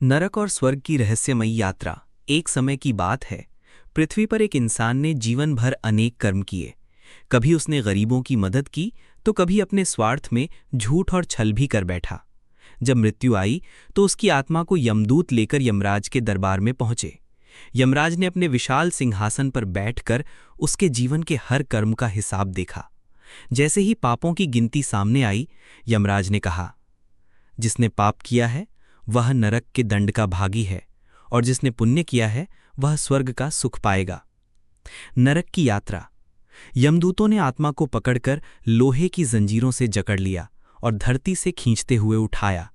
नरक और स्वर्ग की रहस्यमयी यात्रा। एक समय की बात है। पृथ्वी पर एक इंसान ने जीवन भर अनेक कर्म किए। कभी उसने गरीबों की मदद की तो कभी अपने स्वार्थ में झूठ और छल भी कर बैठा। जब मृत्यु आई तो उसकी आत्मा को यमदूत लेकर यमराज के दरबार में पहुंचे। यमराज ने अपने विशाल सिंहासन पर बैठकर उसके जीवन के हर कर्म का हिसाब देखा। जैसे ही पापों की गिनती सामने आई, यमराज ने कहा, जिसने पाप किया है वह नरक के दंड का भागी है, और जिसने पुण्य किया है वह स्वर्ग का सुख पाएगा। नरक की यात्रा। यमदूतों ने आत्मा को पकड़कर लोहे की जंजीरों से जकड़ लिया और धरती से खींचते हुए उठाया।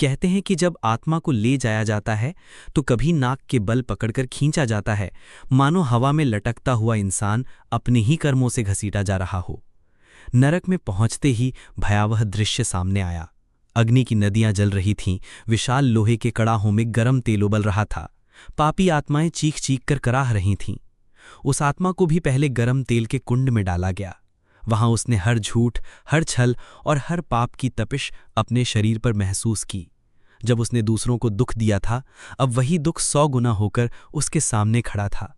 कहते हैं कि जब आत्मा को ले जाया जाता है तो कभी नाक के बल पकड़कर खींचा जाता है, मानो हवा में लटकता हुआ इंसान अपने ही कर्मों से घसीटा जा रहा हो। नरक में पहुंचते ही भयावह दृश्य सामने आया। अग्नि की नदियां जल रही थीं, विशाल लोहे के कड़ाहों में गरम तेल उबल रहा था। पापी आत्माएं चीख चीख कर कराह रही थीं। उस आत्मा को भी पहले गरम तेल के कुंड में डाला गया। वहां उसने हर झूठ, हर छल और हर पाप की तपिश अपने शरीर पर महसूस की। जब उसने दूसरों को दुख दिया था, अब वही दुख 100 गुना होकर उसके सामने खड़ा था।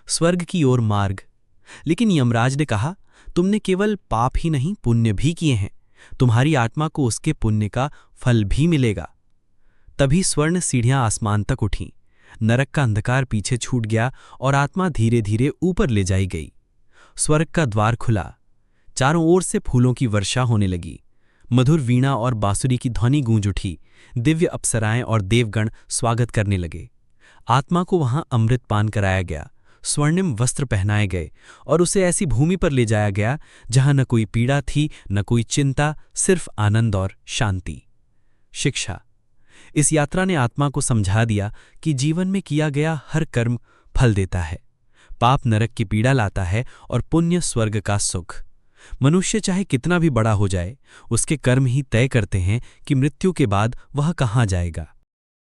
स्वर्ग की ओर मार्ग। लेकिन यमराज ने कहा, तुमने केवल पाप ही नहीं पुण्य भी किए हैं, तुम्हारी आत्मा को उसके पुण्य का फल भी मिलेगा। तभी स्वर्ण सीढ़ियां आसमान तक उठीं। नरक का अंधकार पीछे छूट गया और आत्मा धीरे धीरे ऊपर ले जाई गई। स्वर्ग का द्वार खुला। चारों ओर से फूलों की वर्षा होने लगी। मधुर वीणा और बांसुरी की ध्वनि गूंज उठी। दिव्य अप्सराएं और देवगण स्वागत करने लगे। आत्मा को वहां अमृत पान कराया गया, स्वर्णिम वस्त्र पहनाए गए और उसे ऐसी भूमि पर ले जाया गया जहां न कोई पीड़ा थी, न कोई चिंता, सिर्फ आनंद और शांति। शिक्षा। इस यात्रा ने आत्मा को समझा दिया कि जीवन में किया गया हर कर्म फल देता है। पाप नरक की पीड़ा लाता है और पुण्य स्वर्ग का सुख। मनुष्य चाहे कितना भी बड़ा हो जाए, उसके कर्म ही तय करते हैं कि मृत्यु के बाद वह कहाँ जाएगा।